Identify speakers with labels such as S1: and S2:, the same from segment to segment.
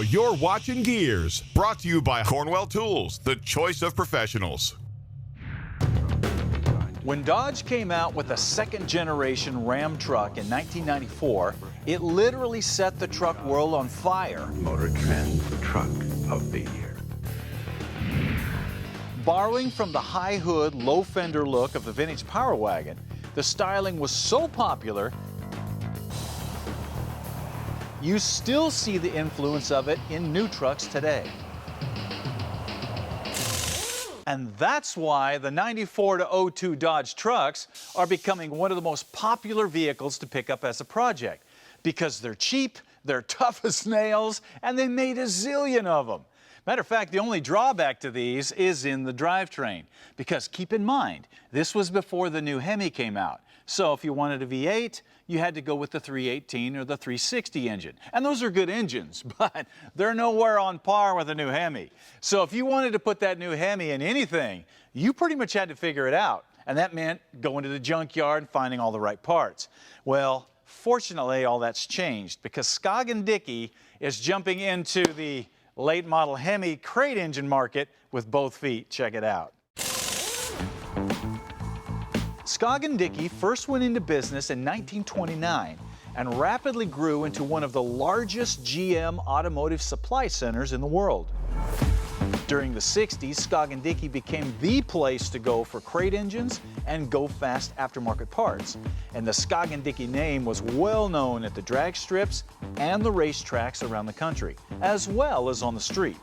S1: you're watching Gearz, brought to you by Cornwell Tools, the choice of professionals.
S2: When Dodge came out with a second-generation Ram truck in 1994, it literally set the truck world on fire.
S3: Motor Trend Truck of the Year.
S2: Borrowing from the high hood, low fender look of the vintage Power Wagon, the styling was so popular, you still see the influence of it in new trucks today. And that's why the 94 to 02 Dodge trucks are becoming one of the most popular vehicles to pick up as a project. Because they're cheap, they're tough as nails, and they made a zillion of them. Matter of fact, the only drawback to these is in the drivetrain. Because keep in mind, this was before the new Hemi came out. So if you wanted a V8, you had to go with the 318 or the 360 engine. And those are good engines, but they're nowhere on par with the new Hemi. So if you wanted to put that new Hemi in anything, you pretty much had to figure it out. And that meant going to the junkyard and finding all the right parts. Well, fortunately, all that's changed because ScogDicki is jumping into the late model Hemi crate engine market with both feet. Check it out. ScogDicki first went into business in 1929 and rapidly grew into one of the largest GM automotive supply centers in the world. During the 60s, ScogDicki became the place to go for crate engines and go-fast aftermarket parts. And the ScogDicki name was well known at the drag strips and the racetracks around the country, as well as on the street.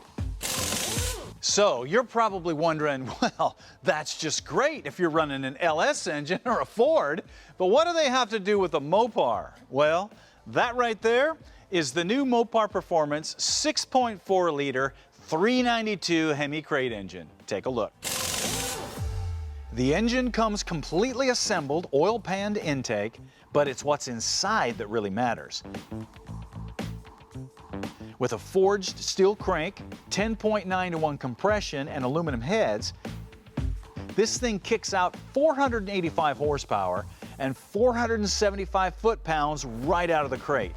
S2: So you're probably wondering, well, that's just great if you're running an LS engine or a Ford, but what do they have to do with a Mopar? Well, that right there is the new Mopar Performance 6.4 liter 392 Hemi crate engine. Take a look. The engine comes completely assembled, oil-panned intake, but it's what's inside that really matters. With a forged steel crank, 10.9 to 1 compression, and aluminum heads, this thing kicks out 485 horsepower and 475 foot-pounds right out of the crate,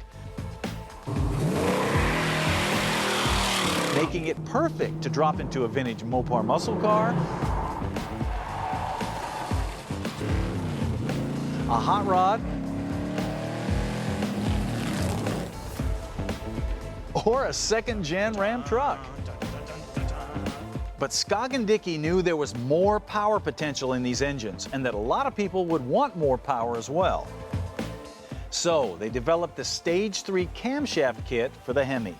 S2: making it perfect to drop into a vintage Mopar muscle car, a hot rod, or a second-gen Ram truck. But ScogDicki knew there was more power potential in these engines and that a lot of people would want more power as well. So they developed the Stage 3 camshaft kit for the Hemi.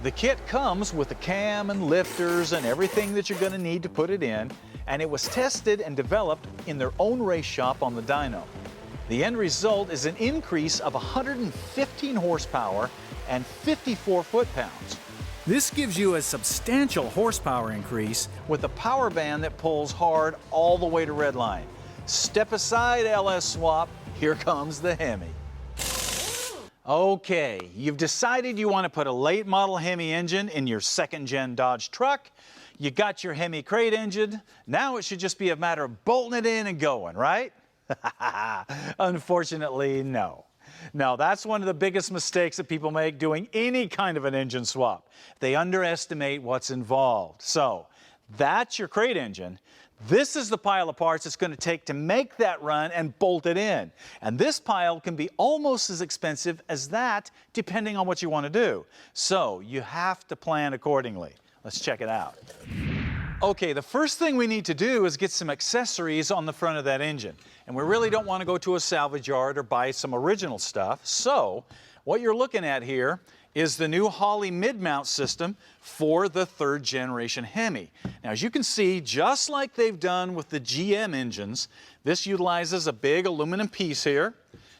S2: The kit comes with the cam and lifters and everything that you're going to need to put it in, and it was tested and developed in their own race shop on the dyno. The end result is an increase of 115 horsepower and 54 foot-pounds. This gives you a substantial horsepower increase with a power band that pulls hard all the way to redline. Step aside, LS swap, here comes the Hemi. Okay, you've decided you want to put a late model Hemi engine in your second-gen Dodge truck. You got your Hemi crate engine. Now it should just be a matter of bolting it in and going, right? Unfortunately, no. Now, that's one of the biggest mistakes that people make doing any kind of an engine swap. They underestimate what's involved. So, that's your crate engine. This is the pile of parts it's going to take to make that run and bolt it in. And this pile can be almost as expensive as that, depending on what you want to do. So, you have to plan accordingly. Let's check it out. Okay, the first thing we need to do is get some accessories on the front of that engine. And we really don't want to go to a salvage yard or buy some original stuff. So, what you're looking at here is the new Holley Midmount system for the third generation Hemi. Now, as you can see, just like they've done with the GM engines, this utilizes a big aluminum piece here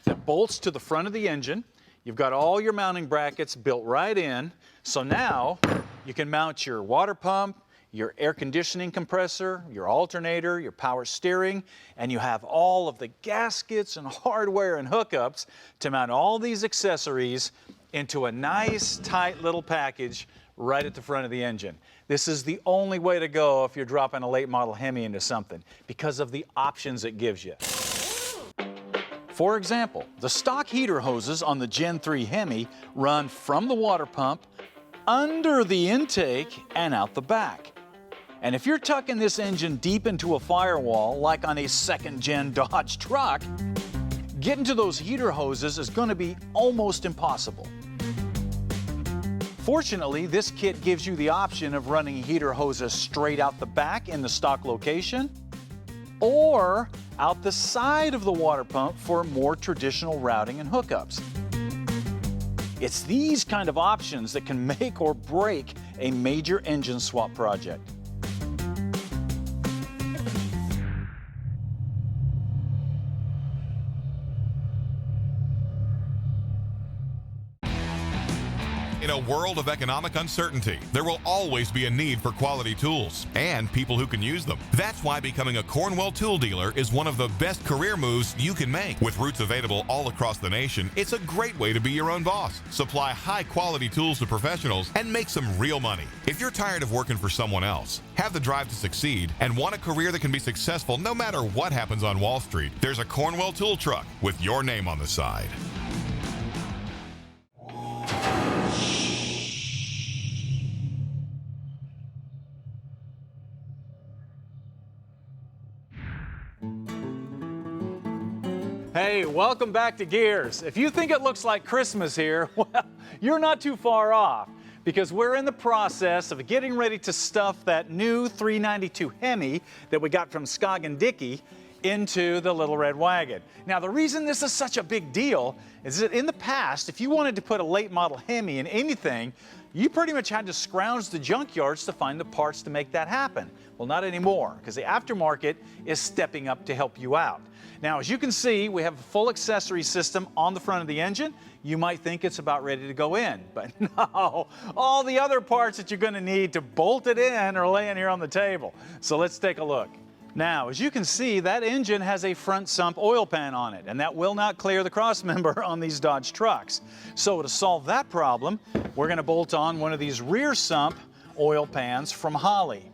S2: that bolts to the front of the engine. You've got all your mounting brackets built right in. So now you can mount your water pump, your air conditioning compressor, your alternator, your power steering, and you have all of the gaskets and hardware and hookups to mount all these accessories into a nice, tight little package right at the front of the engine. This is the only way to go if you're dropping a late model Hemi into something because of the options it gives you. For example, the stock heater hoses on the Gen 3 Hemi run from the water pump under the intake and out the back. And if you're tucking this engine deep into a firewall, like on a second-gen Dodge truck, getting to those heater hoses is going to be almost impossible. Fortunately, this kit gives you the option of running heater hoses straight out the back in the stock location, or out the side of the water pump for more traditional routing and hookups. It's these kind of options that can make or break a major engine swap project.
S1: In a world of economic uncertainty, there will always be a need for quality tools and people who can use them. That's why becoming a Cornwell Tool dealer is one of the best career moves you can make. With routes available all across the nation, it's a great way to be your own boss. Supply high-quality tools to professionals and make some real money. If you're tired of working for someone else, have the drive to succeed, and want a career that can be successful no matter what happens on Wall Street, there's a Cornwell Tool truck with your name on the side.
S2: Hey, welcome back to Gearz. If you think it looks like Christmas here, well, you're not too far off, because we're in the process of getting ready to stuff that new 392 Hemi that we got from ScogDicki into the Li'l Red Wagon. Now, the reason this is such a big deal is that in the past, if you wanted to put a late model Hemi in anything, you pretty much had to scrounge the junkyards to find the parts to make that happen. Well, not anymore, because the aftermarket is stepping up to help you out. Now, as you can see, we have a full accessory system on the front of the engine. You might think it's about ready to go in, but no, all the other parts that you're going to need to bolt it in are laying here on the table. So let's take a look. Now, as you can see, that engine has a front sump oil pan on it, and that will not clear the crossmember on these Dodge trucks. So to solve that problem, we're going to bolt on one of these rear sump oil pans from Holley.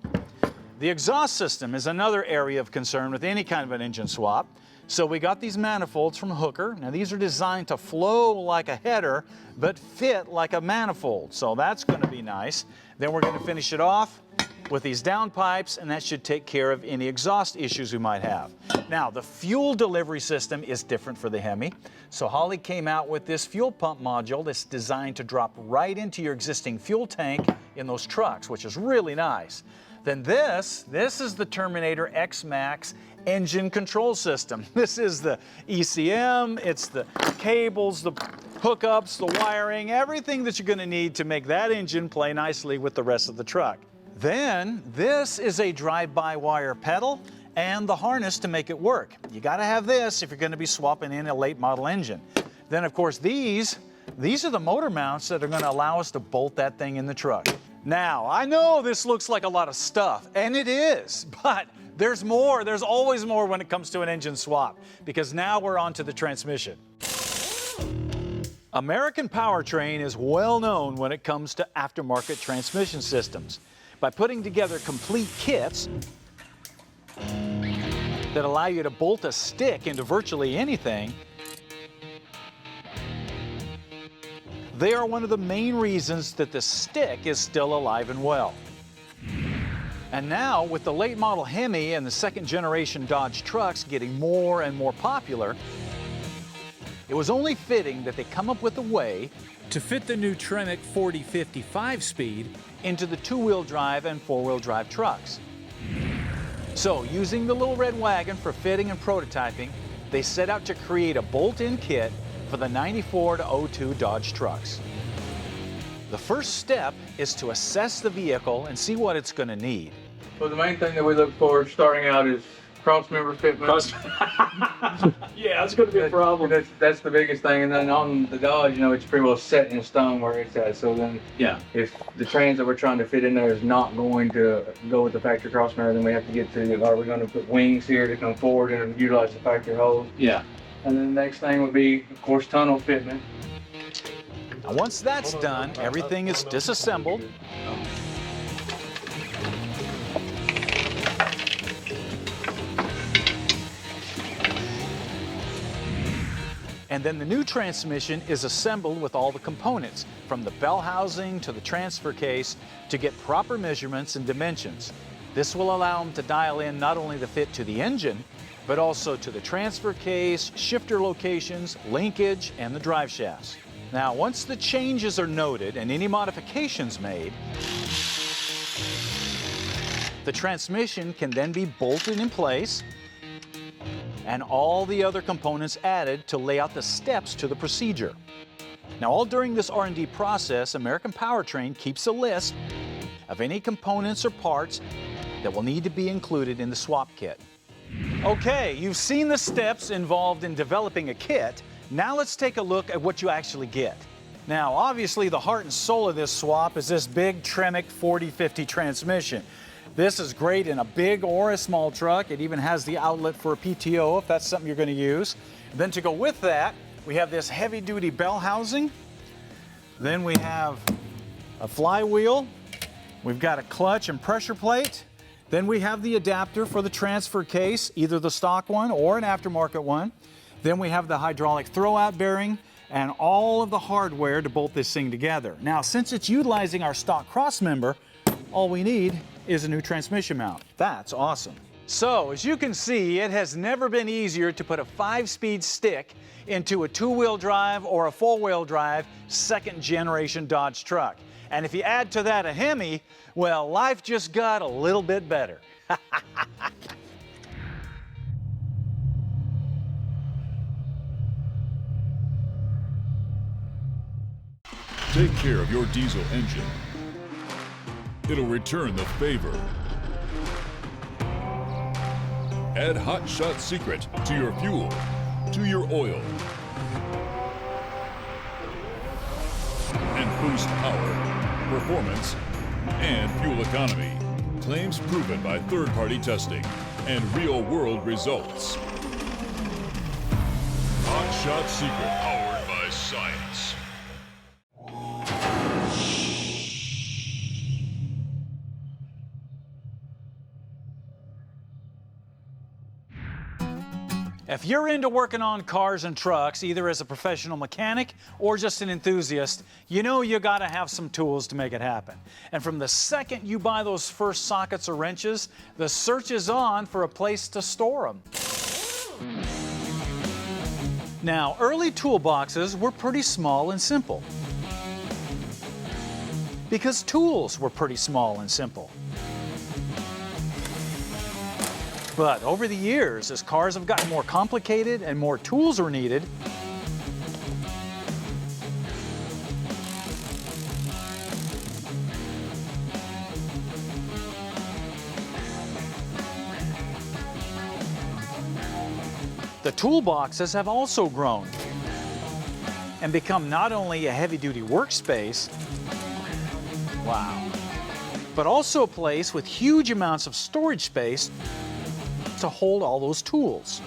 S2: The exhaust system is another area of concern with any kind of an engine swap. So we got these manifolds from Hooker. Now these are designed to flow like a header, but fit like a manifold. So that's going to be nice. Then we're going to finish it off with these downpipes, and that should take care of any exhaust issues we might have. Now, the fuel delivery system is different for the Hemi. So Holley came out with this fuel pump module that's designed to drop right into your existing fuel tank in those trucks, which is really nice. Then this is the Terminator X-Max engine control system. This is the ECM, it's the cables, the hookups, the wiring, everything that you're going to need to make that engine play nicely with the rest of the truck. Then this is a drive-by-wire pedal and the harness to make it work. You got to have this if you're going to be swapping in a late model engine. Then of course these are the motor mounts that are going to allow us to bolt that thing in the truck. Now, I know this looks like a lot of stuff, and it is, but there's more. There's always more when it comes to an engine swap, because now we're on to the transmission. American Powertrain is well known when it comes to aftermarket transmission systems. By putting together complete kits that allow you to bolt a stick into virtually anything, they are one of the main reasons that the stick is still alive and well. And now, with the late model Hemi and the second generation Dodge trucks getting more and more popular, it was only fitting that they come up with a way to fit the new Trimic 40/50 5-speed into the two-wheel drive and four-wheel drive trucks. So, using the Li'l Red Wagon for fitting and prototyping, they set out to create a bolt-in kit for the 94 to 02 Dodge trucks. The first step is to assess the vehicle and see what it's going to need.
S4: Well, the main thing that we look for starting out is crossmember fitment.
S2: Yeah, that's going to be a problem.
S4: That's the biggest thing. And then on the Dodge, you know, it's pretty well set in stone where it's at. So then,
S2: yeah,
S4: if the trains that we're trying to fit in there is not going to go with the factory crossmember, then we have to get to, are we going to put wings here to come forward and utilize the factory hose?
S2: Yeah.
S4: And then the next thing would be, of course, tunnel fitment.
S2: Now, once that's done, everything is disassembled. And then the new transmission is assembled with all the components, from the bell housing to the transfer case, to get proper measurements and dimensions. This will allow them to dial in not only the fit to the engine, but also to the transfer case, shifter locations, linkage, and the drive shafts. Now, once the changes are noted and any modifications made, the transmission can then be bolted in place and all the other components added to lay out the steps to the procedure. Now, all during this R&D process, American Powertrain keeps a list of any components or parts that will need to be included in the swap kit. Okay, you've seen the steps involved in developing a kit. Now let's take a look at what you actually get. Now, obviously, the heart and soul of this swap is this big Trimic 4050 transmission. This is great in a big or a small truck. It even has the outlet for a PTO if that's something you're going to use. Then to go with that, we have this heavy-duty bell housing. Then we have a flywheel. We've got a clutch and pressure plate. Then we have the adapter for the transfer case, either the stock one or an aftermarket one. Then we have the hydraulic throwout bearing and all of the hardware to bolt this thing together. Now, since it's utilizing our stock cross member, all we need is a new transmission mount. That's awesome. So, as you can see, it has never been easier to put a 5-speed stick into a 2-wheel drive or a 4-wheel drive second-generation Dodge truck. And if you add to that a Hemi, well, life just got a little bit better.
S5: Take care of your diesel engine. It'll return the favor. Add Hot Shot Secret to your fuel, to your oil, and boost power, performance, and fuel economy. Claims proven by third-party testing and real-world results. Hot Shot Secret, powered by science.
S2: If you're into working on cars and trucks, either as a professional mechanic or just an enthusiast, you know you gotta have some tools to make it happen. And from the second you buy those first sockets or wrenches, the search is on for a place to store them. Now, early toolboxes were pretty small and simple, because tools were pretty small and simple. But over the years, as cars have gotten more complicated and more tools are needed, the toolboxes have also grown and become not only a heavy-duty workspace, wow, but also a place with huge amounts of storage space to hold all those tools.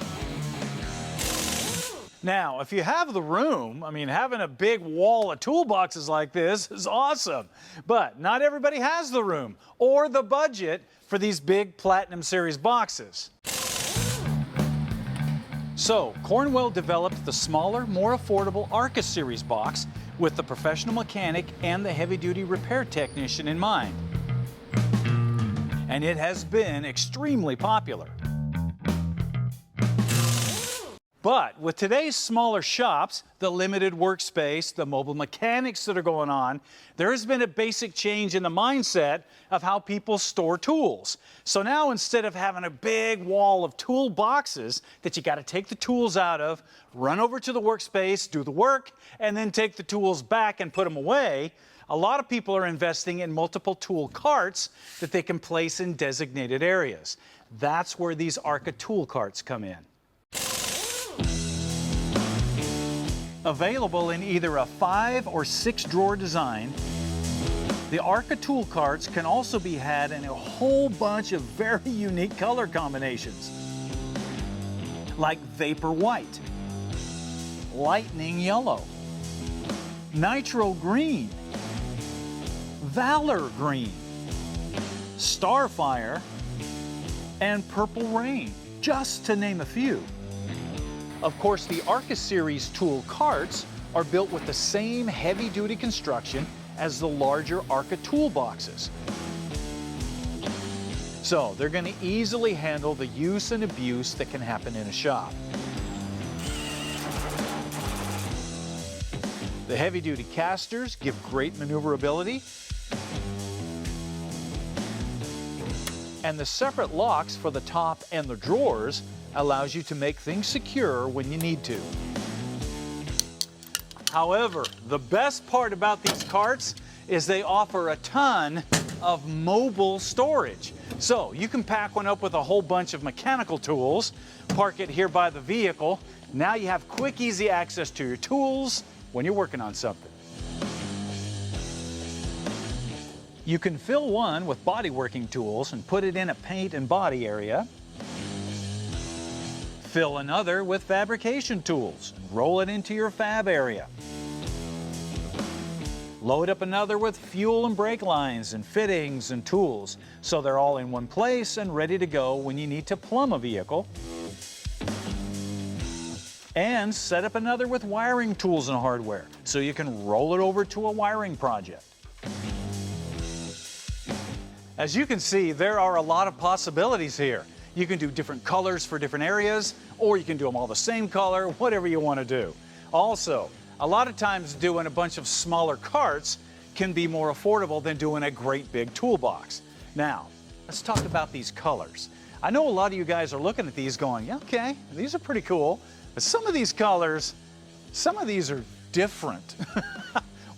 S2: Now, if you have the room, I mean, having a big wall of toolboxes like this is awesome, but not everybody has the room or the budget for these big Platinum Series boxes. So, Cornwell developed the smaller, more affordable Arca Series box with the professional mechanic and the heavy-duty repair technician in mind. And it has been extremely popular. But with today's smaller shops, the limited workspace, the mobile mechanics that are going on, there has been a basic change in the mindset of how people store tools. So now, instead of having a big wall of tool boxes that you got to take the tools out of, run over to the workspace, do the work, and then take the tools back and put them away, a lot of people are investing in multiple tool carts that they can place in designated areas. That's where these Arca tool carts come in. Available in either a 5 or 6 drawer design, the Arca tool carts can also be had in a whole bunch of very unique color combinations, like Vapor White, Lightning Yellow, Nitro Green, Valor Green, Starfire, and Purple Rain, just to name a few. Of course, the Arca Series tool carts are built with the same heavy-duty construction as the larger Arca toolboxes. So they're going to easily handle the use and abuse that can happen in a shop. The heavy-duty casters give great maneuverability, and the separate locks for the top and the drawers allows you to make things secure when you need to. However, the best part about these carts is they offer a ton of mobile storage. So you can pack one up with a whole bunch of mechanical tools, park it here by the vehicle. Now you have quick, easy access to your tools when you're working on something. You can fill one with body working tools and put it in a paint and body area. Fill another with fabrication tools and roll it into your fab area. Load up another with fuel and brake lines and fittings and tools so they're all in one place and ready to go when you need to plumb a vehicle. And set up another with wiring tools and hardware so you can roll it over to a wiring project. As you can see, there are a lot of possibilities here. You can do different colors for different areas, or you can do them all the same color, whatever you want to do. Also, a lot of times doing a bunch of smaller carts can be more affordable than doing a great big toolbox. Now, let's talk about these colors. I know a lot of you guys are looking at these going, yeah, okay, these are pretty cool, but some of these colors, some of these are different.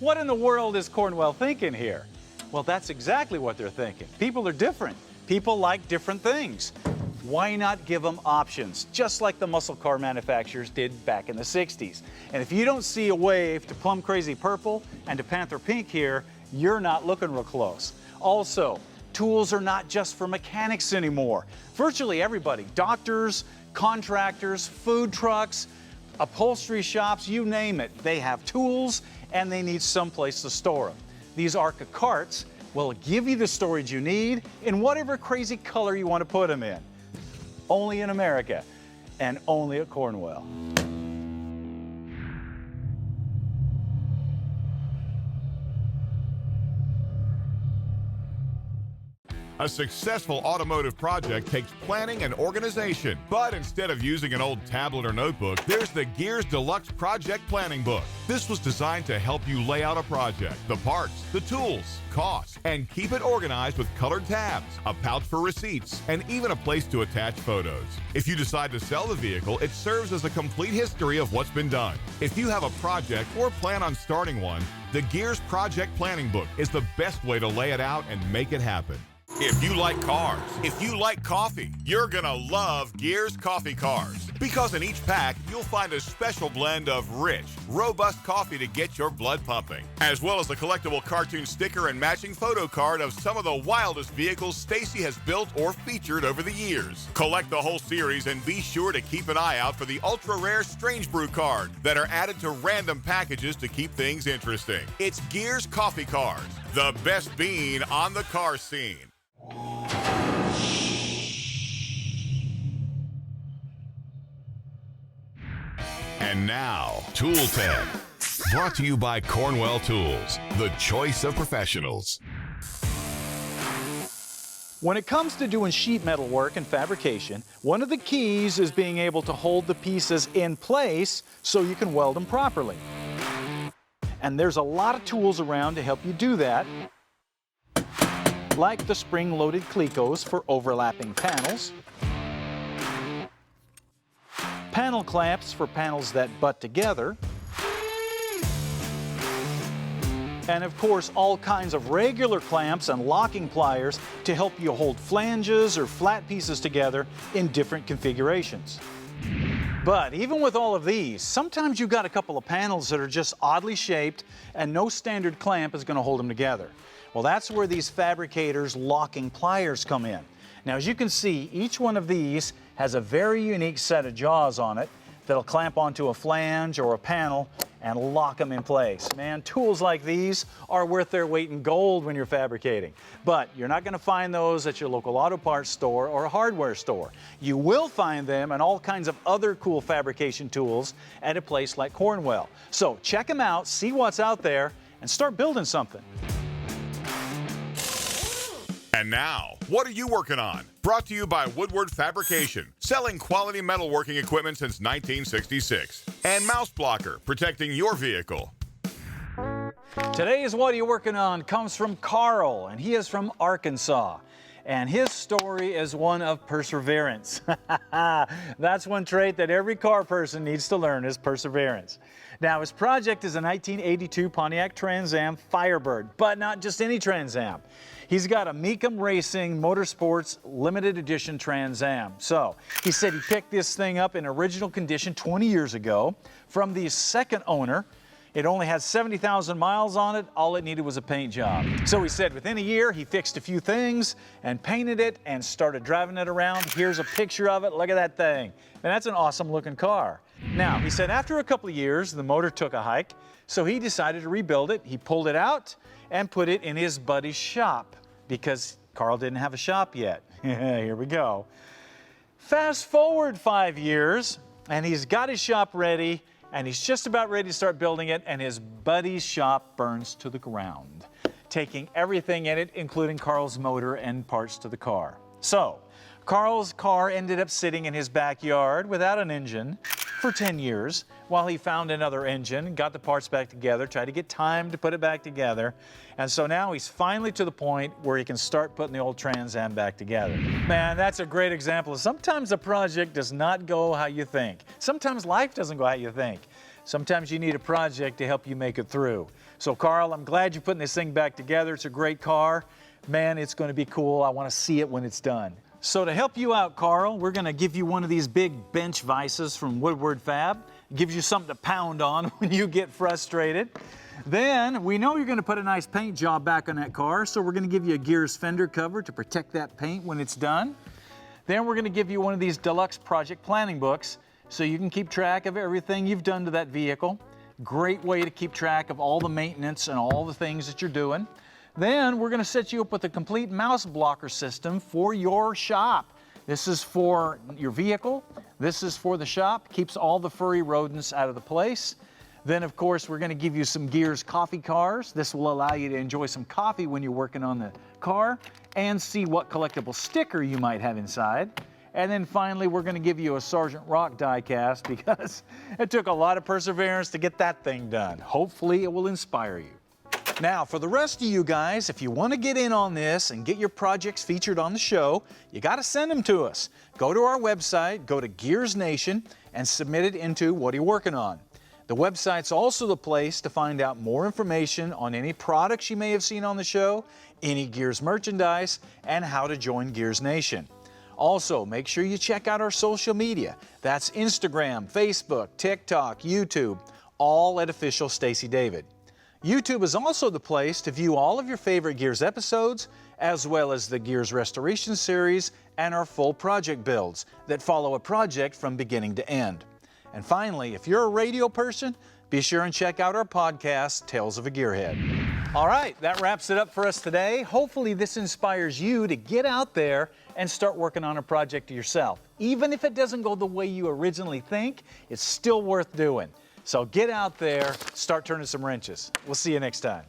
S2: What in the world is Cornwell thinking here? Well, that's exactly what they're thinking. People are different. People like different things. Why not give them options, just like the muscle car manufacturers did back in the 60s? And if you don't see a wave to Plum Crazy Purple and to Panther Pink here, you're not looking real close. Also, tools are not just for mechanics anymore. Virtually everybody, doctors, contractors, food trucks, upholstery shops, you name it, they have tools and they need someplace to store them. These Arca carts will give you the storage you need in whatever crazy color you want to put them in. Only in America, and only at Cornwell.
S1: A successful automotive project takes planning and organization, but instead of using an old tablet or notebook, there's the Gearz Deluxe Project Planning Book. This was designed to help you lay out a project, the parts, the tools, costs, and keep it organized with colored tabs, a pouch for receipts, and even a place to attach photos. If you decide to sell the vehicle, it serves as a complete history of what's been done. If you have a project or plan on starting one, the Gearz Project Planning Book is the best way to lay it out and make it happen. If you like cars, if you like coffee, you're gonna love Gearz Coffee Cars. Because in each pack, you'll find a special blend of rich, robust coffee to get your blood pumping, as well as a collectible cartoon sticker and matching photo card of some of the wildest vehicles Stacey has built or featured over the years. Collect the whole series and be sure to keep an eye out for the ultra-rare Strange Brew card that are added to random packages to keep things interesting. It's Gearz Coffee Cars, the best bean on the car scene. And now, Tool 10, brought to you by Cornwell Tools, the choice of professionals.
S2: When it comes to doing sheet metal work and fabrication, one of the keys is being able to hold the pieces in place so you can weld them properly. And there's a lot of tools around to help you do that, like the spring-loaded clecos for overlapping panels, panel clamps for panels that butt together, and of course all kinds of regular clamps and locking pliers to help you hold flanges or flat pieces together in different configurations. But even with all of these, sometimes you've got a couple of panels that are just oddly shaped and no standard clamp is going to hold them together. Well, that's where these Fabricators locking pliers come in. Now, as you can see, each one of these has a very unique set of jaws on it that'll clamp onto a flange or a panel and lock them in place. Man, tools like these are worth their weight in gold when you're fabricating. But you're not going to find those at your local auto parts store or a hardware store. You will find them and all kinds of other cool fabrication tools at a place like Cornwell. So check them out, see what's out there, and start building something.
S1: And now, what are you working on? Brought to you by Woodward Fabrication, selling quality metalworking equipment since 1966. And Mouse Blocker, protecting your vehicle.
S2: Today's What Are You Working On comes from Carl, and he is from Arkansas. And his story is one of perseverance. That's one trait that every car person needs to learn is perseverance. Now, his project is a 1982 Pontiac Trans Am Firebird, but not just any Trans Am. He's got a Mecum Racing Motorsports limited edition Trans Am. So he said he picked this thing up in original condition 20 years ago from the second owner. It only had 70,000 miles on it. All it needed was a paint job. So he said within a year, he fixed a few things and painted it and started driving it around. Here's a picture of it. Look at that thing. And that's an awesome looking car. Now, he said after a couple of years, the motor took a hike. So he decided to rebuild it. He pulled it out and put it in his buddy's shop because Carl didn't have a shop yet. Here we go. Fast forward 5 years and he's got his shop ready and he's just about ready to start building it, and his buddy's shop burns to the ground, taking everything in it, including Carl's motor and parts to the car. So Carl's car ended up sitting in his backyard without an engine for 10 years while he found another engine, got the parts back together, tried to get time to put it back together. And so now he's finally to the point where he can start putting the old Trans Am back together. Man, that's a great example of sometimes a project does not go how you think. Sometimes life doesn't go how you think. Sometimes you need a project to help you make it through. So Carl, I'm glad you're putting this thing back together. It's a great car. Man, it's going to be cool. I want to see it when it's done. So to help you out, Carl, we're going to give you one of these big bench vices from Woodward Fab. It gives you something to pound on when you get frustrated. Then we know you're going to put a nice paint job back on that car, so we're going to give you a Gearz fender cover to protect that paint when it's done. Then we're going to give you one of these deluxe project planning books so you can keep track of everything you've done to that vehicle. Great way to keep track of all the maintenance and all the things that you're doing. Then we're going to set you up with a complete mouse blocker system for your shop. This is for your vehicle. This is for the shop. Keeps all the furry rodents out of the place. Then, of course, we're going to give you some Gearz coffee cars. This will allow you to enjoy some coffee when you're working on the car and see what collectible sticker you might have inside. And then finally, we're going to give you a Sergeant Rock die cast because it took a lot of perseverance to get that thing done. Hopefully, it will inspire you. Now, for the rest of you guys, if you want to get in on this and get your projects featured on the show, you got to send them to us. Go to our website, go to Gearz Nation, and submit it into What Are You Working On? The website's also the place to find out more information on any products you may have seen on the show, any Gearz merchandise, and how to join Gearz Nation. Also, make sure you check out our social media. That's Instagram, Facebook, TikTok, YouTube, all at Official Stacey David. YouTube is also the place to view all of your favorite Gearz episodes, as well as the Gearz Restoration Series and our full project builds that follow a project from beginning to end. And finally, if you're a radio person, be sure and check out our podcast, Tales of a Gearhead. All right, that wraps it up for us today. Hopefully this inspires you to get out there and start working on a project yourself. Even if it doesn't go the way you originally think, it's still worth doing. So get out there, start turning some wrenches. We'll see you next time.